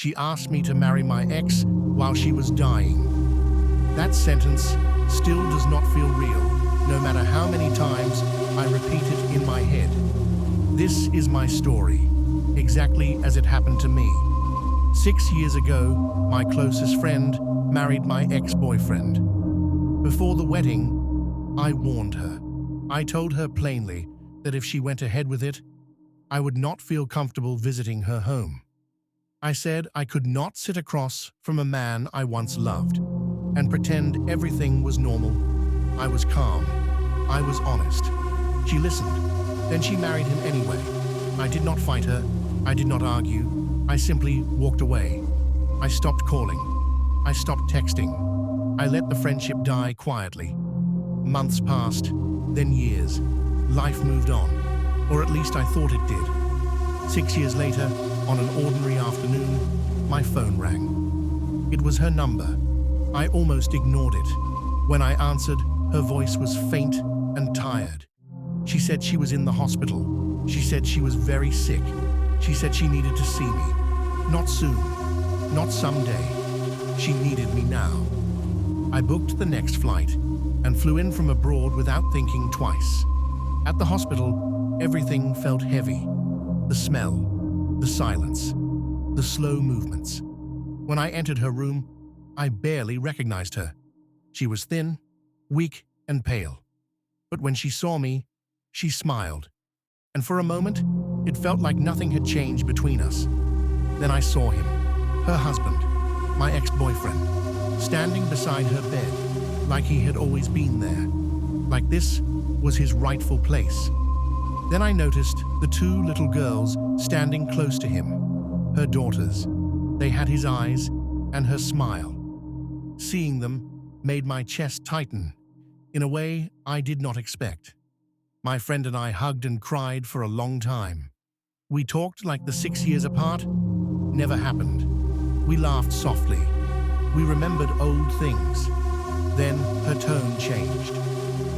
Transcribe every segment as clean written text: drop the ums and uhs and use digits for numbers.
She asked me to marry my ex while she was dying. That sentence still does not feel real, no matter how many times I repeat it in my head. This is my story, exactly as it happened to me. 6 years ago, my closest friend married my ex-boyfriend. Before the wedding, I warned her. I told her plainly that if she went ahead with it, I would not feel comfortable visiting her home. I said I could not sit across from a man I once loved and pretend everything was normal. I was calm. I was honest. She listened. Then she married him anyway. I did not fight her. I did not argue. I simply walked away. I stopped calling. I stopped texting. I let the friendship die quietly. Months passed, then years. Life moved on, or at least I thought it did. 6 years later, on an ordinary afternoon, my phone rang. It was her number. I almost ignored it. When I answered, her voice was faint and tired. She said she was in the hospital. She said she was very sick. She said she needed to see me. Not soon, not someday. She needed me now. I booked the next flight and flew in from abroad without thinking twice. At the hospital, everything felt heavy. The smell, the silence, the slow movements. When I entered her room, I barely recognized her. She was thin, weak, and pale. But when she saw me, she smiled. And for a moment, it felt like nothing had changed between us. Then I saw him, her husband, my ex-boyfriend, standing beside her bed, like he had always been there, like this was his rightful place. Then I noticed the two little girls standing close to him, her daughters. They had his eyes and her smile. Seeing them made my chest tighten in a way I did not expect. My friend and I hugged and cried for a long time. We talked like the 6 years apart never happened. We laughed softly. We remembered old things. Then her tone changed.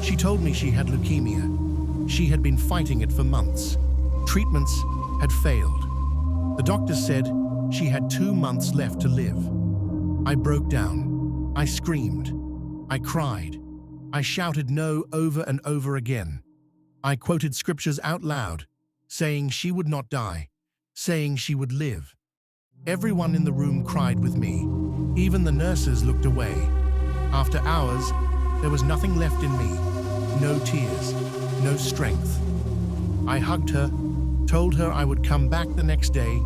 She told me she had leukemia. She had been fighting it for months. Treatments had failed. The doctors said she had 2 months left to live. I broke down. I screamed. I cried. I shouted no over and over again. I quoted scriptures out loud, saying she would not die, saying she would live. Everyone in the room cried with me. Even the nurses looked away. After hours, there was nothing left in me. No tears, no strength. I hugged her, told her I would come back the next day,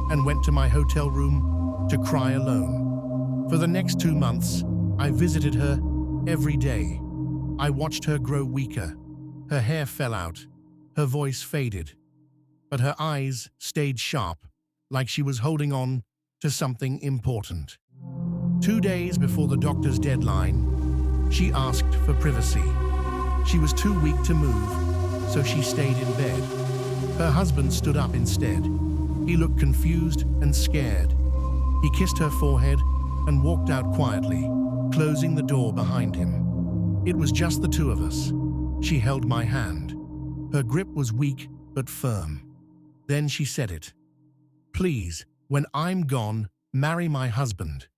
and went to my hotel room to cry alone. For the next 2 months, I visited her every day. I watched her grow weaker. Her hair fell out. Her voice faded. But her eyes stayed sharp, like she was holding on to something important. 2 days before the doctor's deadline, she asked for privacy. She was too weak to move, so she stayed in bed. Her husband stood up instead. He looked confused and scared. He kissed her forehead and walked out quietly, closing the door behind him. It was just the two of us. She held my hand. Her grip was weak but firm. Then she said it. "Please, when I'm gone, marry my husband."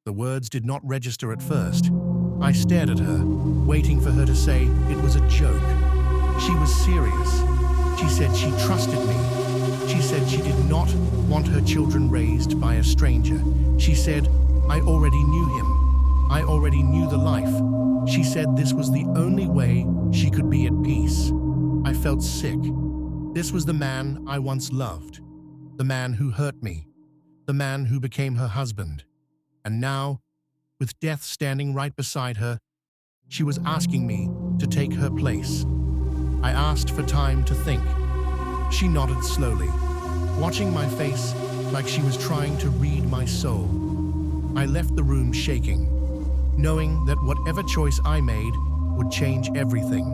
The words did not register at first. I stared at her, waiting for her to say it was a joke. She was serious. She said she trusted me. She said she did not want her children raised by a stranger. She said, I already knew him. I already knew the life. She said this was the only way she could be at peace. I felt sick. This was the man I once loved. The man who hurt me. The man who became her husband. And now, with death standing right beside her, she was asking me to take her place. I asked for time to think. She nodded slowly, watching my face like she was trying to read my soul. I left the room shaking, knowing that whatever choice I made would change everything.